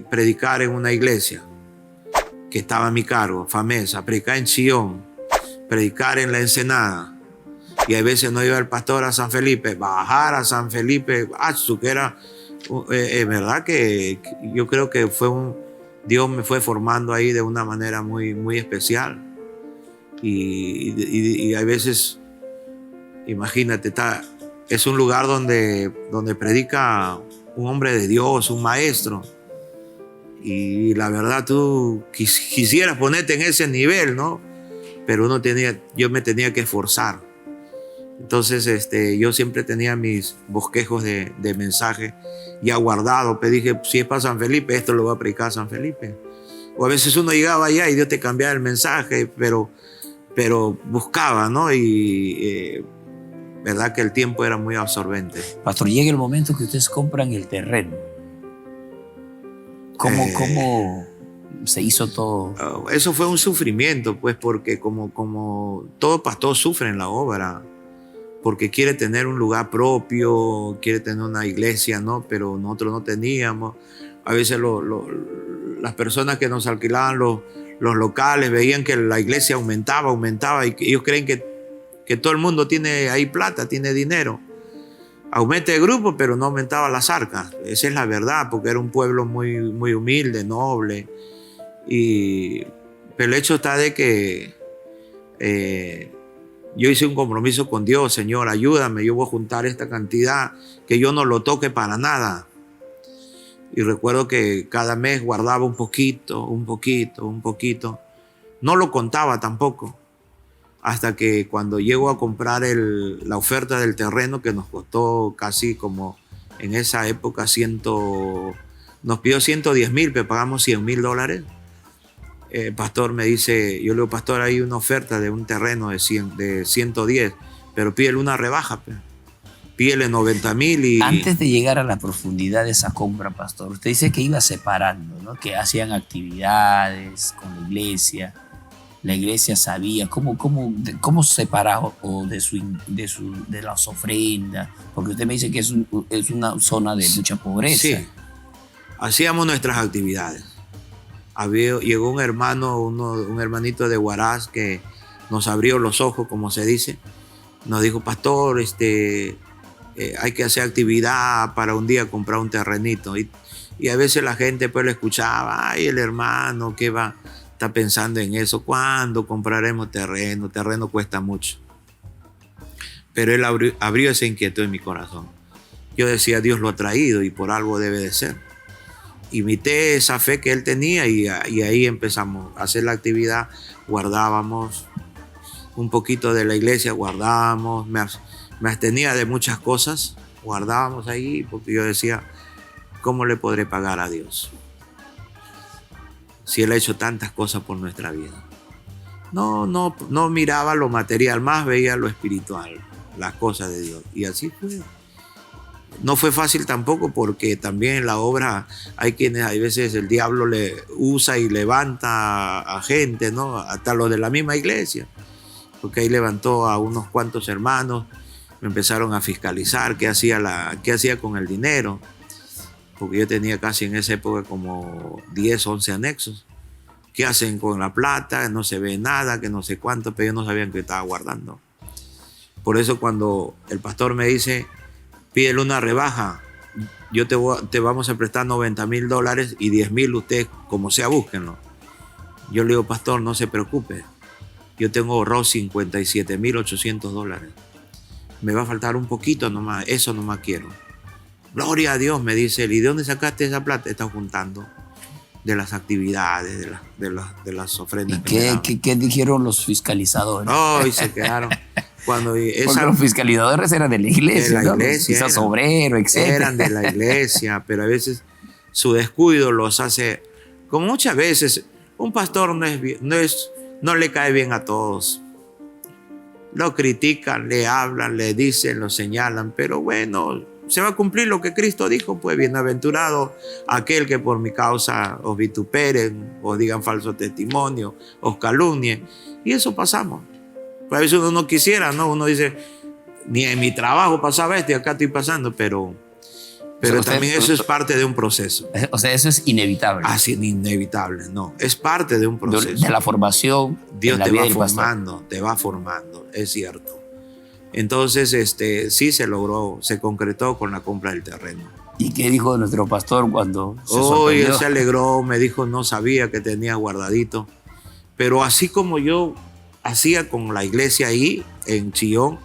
predicar en una iglesia que estaba a mi cargo, FAMESA, predicar en Chillón, predicar en la Ensenada, y a veces no iba el pastor a San Felipe, bajar a San Felipe, que era, verdad que yo creo que Dios me fue formando ahí de una manera muy, muy especial. Y a veces, imagínate, es un lugar donde predica un hombre de Dios, un maestro. Y la verdad, tú quisieras ponerte en ese nivel, ¿no? Pero yo me tenía que esforzar. Entonces, yo siempre tenía mis bosquejos de mensaje ya guardados. Pero dije, si es para San Felipe, esto lo voy a predicar a San Felipe. O a veces uno llegaba allá y Dios te cambiaba el mensaje, pero buscaba, ¿no? Y verdad que el tiempo era muy absorbente. Pastor, llega el momento que ustedes compran el terreno. ¿Cómo se hizo todo? Eso fue un sufrimiento, pues, porque como todo pastor sufre en la obra, porque quiere tener un lugar propio, quiere tener una iglesia, ¿no? Pero nosotros no teníamos. A veces las personas que nos alquilaban los locales veían que la iglesia aumentaba, y ellos creen que todo el mundo tiene ahí plata, tiene dinero. Aumenta el grupo, pero no aumentaba las arcas. Esa es la verdad, porque era un pueblo muy, muy humilde, noble. Pero el hecho está de que yo hice un compromiso con Dios. Señor, ayúdame, yo voy a juntar esta cantidad, que yo no lo toque para nada. Y recuerdo que cada mes guardaba un poquito. No lo contaba tampoco. Hasta que cuando llego a comprar la oferta del terreno, que nos costó casi como en esa época nos pidió 110,000, pero pagamos $100,000. El pastor me dice, yo le digo, pastor, hay una oferta de un terreno de 110, pero pídele una rebaja, pídele 90,000. Antes de llegar a la profundidad de esa compra, pastor, usted dice que iba separando, ¿no? Que hacían actividades con la iglesia. la iglesia sabía cómo separar de las ofrendas, porque usted me dice que es una zona de mucha pobreza. Sí, hacíamos nuestras actividades. Llegó un hermano, un hermanito de Huaraz que nos abrió los ojos, como se dice. Nos dijo, pastor, hay que hacer actividad para un día comprar un terrenito. Y a veces la gente pues lo escuchaba, ay, el hermano, ¿qué va? Está pensando en eso. ¿Cuándo compraremos terreno? Terreno cuesta mucho. Pero él abrió esa inquietud en mi corazón. Yo decía, Dios lo ha traído y por algo debe de ser. Imité esa fe que él tenía y ahí empezamos a hacer la actividad. Guardábamos un poquito de la iglesia, guardábamos, me abstenía de muchas cosas, guardábamos ahí porque yo decía, ¿cómo le podré pagar a Dios si Él ha hecho tantas cosas por nuestra vida? No miraba lo material, más veía lo espiritual, las cosas de Dios. Y así fue. No fue fácil tampoco porque también en la obra hay veces el diablo le usa y levanta a gente, ¿no? Hasta los de la misma iglesia. Porque ahí levantó a unos cuantos hermanos, me empezaron a fiscalizar qué hacía con el dinero. Porque yo tenía casi en esa época como 10, 11 anexos. ¿Qué hacen con la plata? No se ve nada, que no sé cuánto, pero ellos no sabían que estaba guardando. Por eso cuando el pastor me dice, pídele una rebaja, te vamos a prestar $90,000 y 10,000 ustedes, como sea, búsquenlo. Yo le digo, pastor, no se preocupe. Yo tengo ahorrado $57,800. Me va a faltar un poquito nomás, eso nomás quiero. Gloria a Dios, me dice él. ¿Y de dónde sacaste esa plata? Está juntando de las actividades, de las ofrendas. ¿Y qué dijeron los fiscalizadores? Y se quedaron. Porque los fiscalizadores eran de la iglesia, de la iglesia, quizás obrero, etc. Eran de la iglesia, pero a veces su descuido los hace, como muchas veces, un pastor no le cae bien a todos. Lo critican, le hablan, le dicen, lo señalan, pero bueno, se va a cumplir lo que Cristo dijo, pues bienaventurado aquel que por mi causa os vituperen, os digan falso testimonio, os calumnien. Y eso pasamos. Pues a veces uno no quisiera, ¿no? Uno dice, ni en mi trabajo pasaba esto y acá estoy pasando, pero también eso es parte de un proceso. O sea, eso es inevitable. Así, inevitable, no. Es parte de un proceso. De la formación. Dios te va formando, es cierto. Entonces, sí se logró, se concretó con la compra del terreno. ¿Y qué dijo nuestro pastor cuando se sorprendió? Él se alegró, me dijo, no sabía que tenía guardadito. Pero así como yo hacía con la iglesia ahí, en Chillón,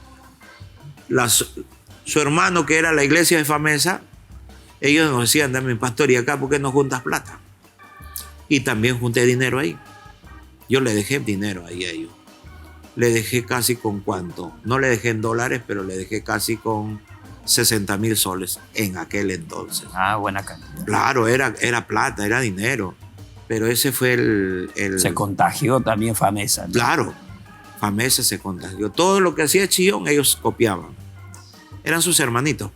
su hermano, que era la iglesia de Famesa, ellos nos decían, dame, pastor, ¿y acá por qué no juntas plata? Y también junté dinero ahí. Yo le dejé dinero ahí a ellos. Le dejé casi con cuánto. No le dejé en dólares, pero le dejé casi con 60,000 soles en aquel entonces. Buena cantidad. Claro, era plata, era dinero. Pero ese fue el... Se contagió también Famesa, ¿no? Claro, Famesa se contagió. Todo lo que hacía Chillón, ellos copiaban. Eran sus hermanitos.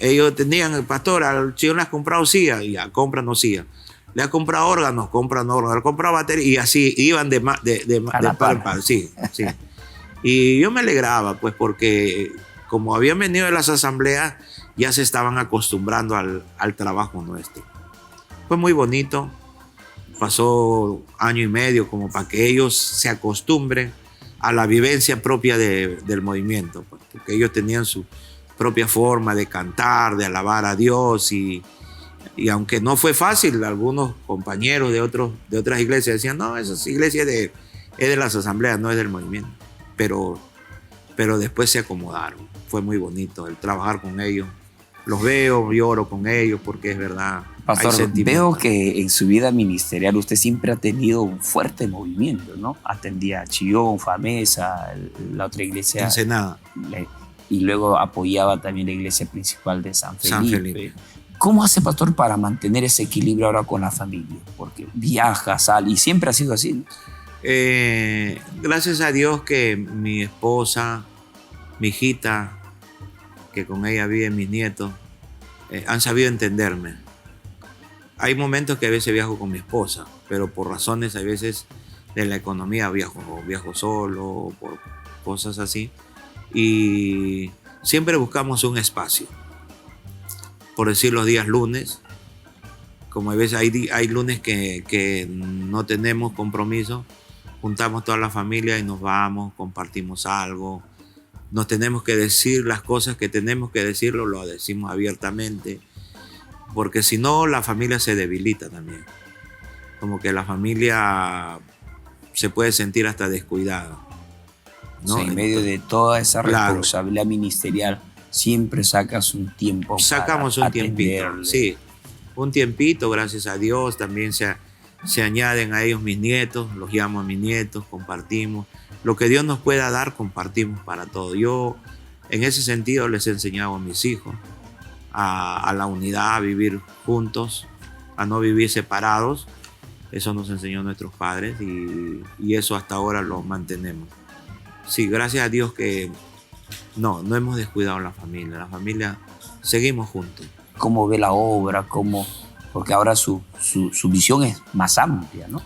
Ellos tenían, el pastor, al Chillón le has comprado silla, y ya, compra no silla. Le ha comprado órganos, compran órganos. Le ha comprado batería, y así iban de par en par. Sí. Y yo me alegraba, pues, porque como habían venido de las asambleas, ya se estaban acostumbrando al trabajo nuestro. Fue muy bonito. Pasó 1 año y medio como para que ellos se acostumbren a la vivencia propia del movimiento, pues, porque ellos tenían su propia forma de cantar, de alabar a Dios y aunque no fue fácil, algunos compañeros de otras iglesias decían, no, esas iglesias es de las asambleas, no es del movimiento. Pero después se acomodaron. Fue muy bonito el trabajar con ellos. Los veo, lloro con ellos porque es verdad. Pastor, veo que en su vida ministerial usted siempre ha tenido un fuerte movimiento, ¿no? Atendía a Chillón, Famesa, la otra iglesia. Ensenada. Y luego apoyaba también la iglesia principal de San Felipe. ¿Cómo hace, pastor, para mantener ese equilibrio ahora con la familia? Porque viaja, sale y siempre ha sido así, ¿no? Gracias a Dios que mi esposa, mi hijita, que con ella viven mis nietos, han sabido entenderme. Hay momentos que a veces viajo con mi esposa, pero por razones a veces de la economía, viajo solo, por cosas así. Y siempre buscamos un espacio. Por decir los días lunes, como a veces hay lunes que no tenemos compromiso, juntamos toda la familia y nos vamos, compartimos algo. Nos tenemos que decir las cosas que tenemos que decirlo, lo decimos abiertamente, porque si no la familia se debilita también. Como que la familia se puede sentir hasta descuidada, ¿no? Sí, en medio de toda esa responsabilidad ministerial, siempre sacas un tiempo. Sacamos un tiempito, sí, un tiempito, gracias a Dios. También se añaden a ellos mis nietos, los llamo a mis nietos, compartimos. Lo que Dios nos pueda dar, compartimos para todo. Yo, en ese sentido, les he enseñado a mis hijos a la unidad, a vivir juntos, a no vivir separados. Eso nos enseñó nuestros padres y eso hasta ahora lo mantenemos. Sí, gracias a Dios que no hemos descuidado la familia seguimos juntos. ¿Cómo ve la obra? Porque ahora su visión es más amplia, ¿no?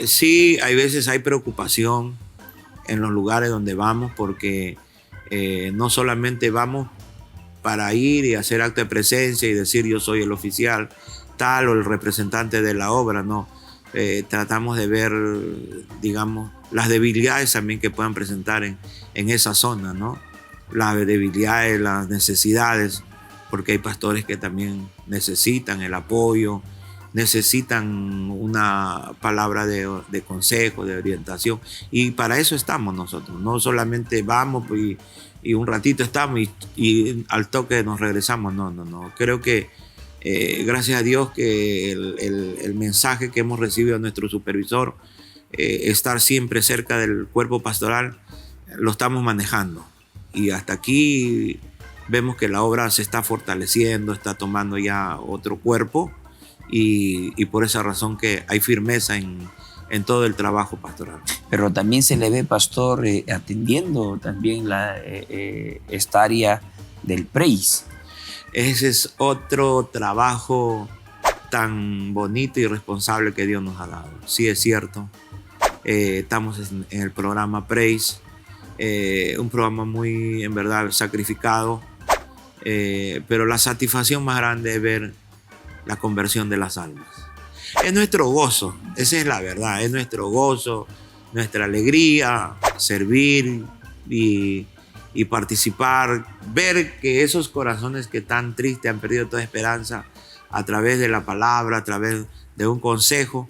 Sí, hay veces hay preocupación en los lugares donde vamos porque no solamente vamos para ir y hacer acto de presencia y decir yo soy el oficial tal o el representante de la obra, no. Tratamos de ver, digamos, las debilidades también que puedan presentar en esa zona, ¿no? Las debilidades, las necesidades, porque hay pastores que también necesitan el apoyo, necesitan una palabra de consejo, de orientación, y para eso estamos nosotros. No solamente vamos y un ratito estamos y al toque nos regresamos, no. Creo que gracias a Dios que el mensaje que hemos recibido de nuestro supervisor, estar siempre cerca del cuerpo pastoral, lo estamos manejando. Y hasta aquí vemos que la obra se está fortaleciendo, está tomando ya otro cuerpo y por esa razón que hay firmeza en todo el trabajo pastoral. Pero también se le ve, pastor, atendiendo también esta área del praise. Ese es otro trabajo tan bonito y responsable que Dios nos ha dado. Sí, es cierto. Estamos en el programa Praise, un programa muy, en verdad, sacrificado, pero la satisfacción más grande es ver la conversión de las almas. Es nuestro gozo, esa es la verdad, es nuestro gozo, nuestra alegría, servir y participar, ver que esos corazones que tan tristes han perdido toda esperanza, a través de la palabra, a través de un consejo,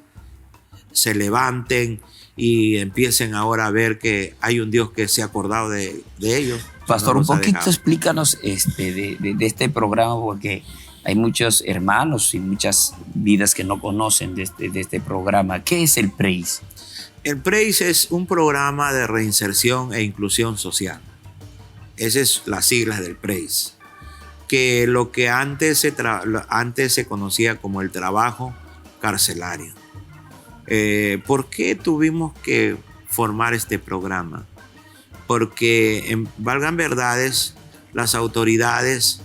se levanten y empiecen ahora a ver que hay un Dios que se ha acordado de ellos. Pastor, no un poquito dejado. Explícanos de este programa, porque hay muchos hermanos y muchas vidas que no conocen de este programa. ¿Qué es el Praise? El Praise es un programa de reinserción e inclusión social. Esas es las siglas del Praise. Que lo que antes se conocía como el trabajo carcelario. ¿Por qué tuvimos que formar este programa? Porque, valgan verdades, las autoridades,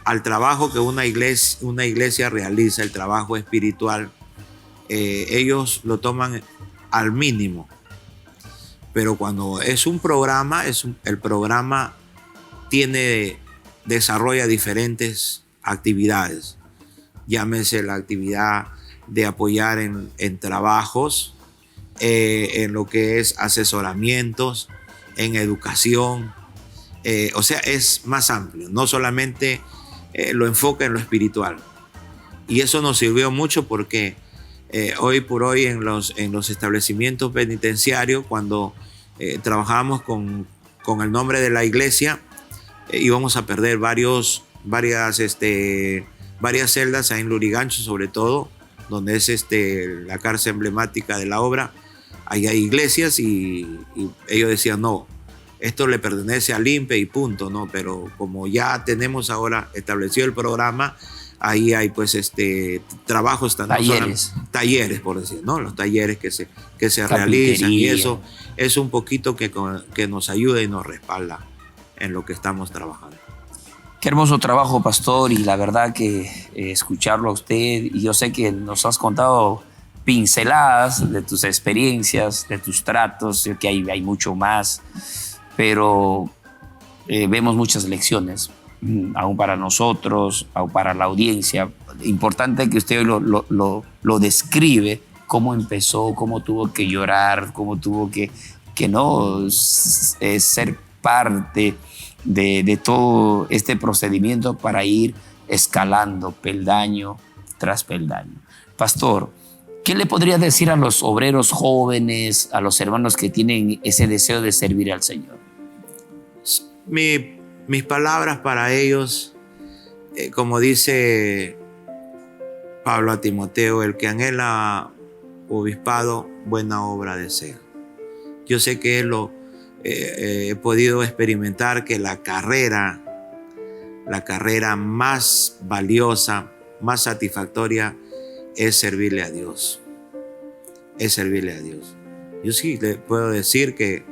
al trabajo que una iglesia realiza, el trabajo espiritual, ellos lo toman al mínimo. Pero cuando es un programa, el programa desarrolla diferentes actividades. Llámese la actividad de apoyar en trabajos, en lo que es asesoramientos, en educación. O sea, es más amplio, no solamente lo enfoca en lo espiritual. Y eso nos sirvió mucho porque hoy por hoy en los establecimientos penitenciarios, cuando trabajábamos con el nombre de la iglesia, íbamos a perder varias celdas ahí en Lurigancho, sobre todo, donde es la cárcel emblemática de la obra. Ahí hay iglesias y ellos decían, no, esto le pertenece al INPE y punto, ¿no? Pero como ya tenemos ahora establecido el programa, ahí hay pues trabajos, talleres, por decir, ¿no? Los talleres que se realizan, y eso es un poquito que nos ayuda y nos respalda en lo que estamos trabajando. Qué hermoso trabajo, pastor, y la verdad que escucharlo a usted, y yo sé que nos has contado pinceladas de tus experiencias, de tus tratos. Sé que hay mucho más, pero vemos muchas lecciones, aún para nosotros, aún para la audiencia. Importante que usted lo describe, cómo empezó, cómo tuvo que llorar, cómo tuvo que no ser parte de todo este procedimiento para ir escalando peldaño tras peldaño. Pastor, ¿qué le podría decir a los obreros jóvenes, a los hermanos que tienen ese deseo de servir al Señor? Mis palabras para ellos, como dice Pablo a Timoteo, el que anhela obispado, buena obra desea. Yo sé que he podido experimentar que la carrera más valiosa, más satisfactoria, es servirle a Dios. Es servirle a Dios. Yo sí le puedo decir que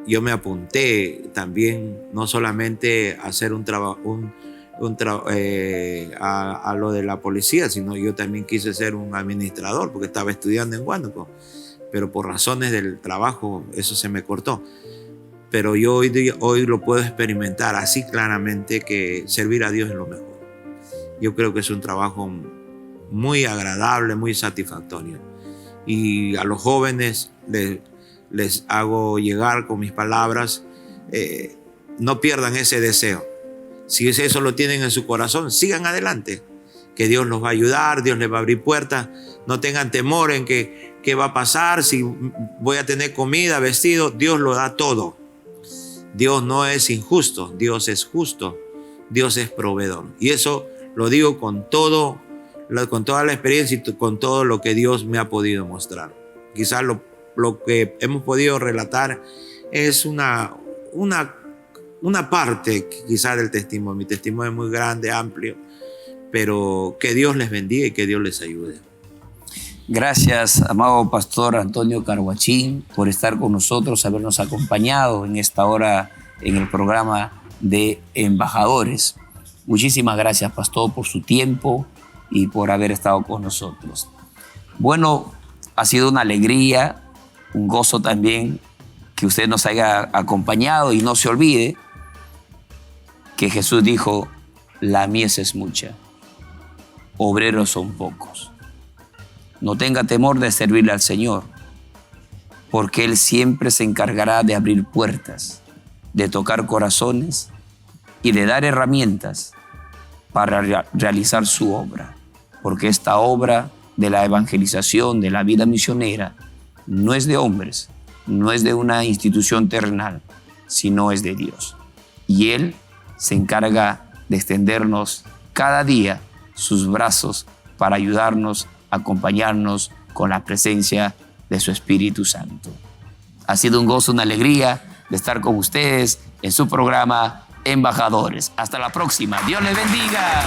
yo me apunté también, no solamente a hacer a lo de la policía, sino yo también quise ser un administrador porque estaba estudiando en Huánuco, pero por razones del trabajo eso se me cortó. Pero yo hoy lo puedo experimentar así claramente, que servir a Dios es lo mejor. Yo creo que es un trabajo muy agradable, muy satisfactorio. Y a los jóvenes les hago llegar con mis palabras, no pierdan ese deseo. Si eso lo tienen en su corazón, sigan adelante, que Dios los va a ayudar, Dios les va a abrir puertas. No tengan temor en qué va a pasar, si voy a tener comida, vestido. Dios lo da todo. Dios no es injusto, Dios es justo, Dios es proveedor. Y eso lo digo con toda la experiencia y con todo lo que Dios me ha podido mostrar. Quizás lo que hemos podido relatar es una parte quizás del testimonio. Mi testimonio es muy grande, amplio, pero que Dios les bendiga y que Dios les ayude. Gracias, amado Pastor Antonio Carhuachín, por estar con nosotros, habernos acompañado en esta hora en el programa de Embajadores. Muchísimas gracias, Pastor, por su tiempo y por haber estado con nosotros. Bueno, ha sido una alegría, un gozo también que usted nos haya acompañado, y no se olvide que Jesús dijo: la mies es mucha, obreros son pocos. No tenga temor de servirle al Señor, porque Él siempre se encargará de abrir puertas, de tocar corazones y de dar herramientas para realizar su obra. Porque esta obra de la evangelización, de la vida misionera, no es de hombres, no es de una institución terrenal, sino es de Dios. Y Él se encarga de extendernos cada día sus brazos para ayudarnos, acompañarnos con la presencia de su Espíritu Santo. Ha sido un gozo, una alegría de estar con ustedes en su programa Embajadores. Hasta la próxima. Dios les bendiga.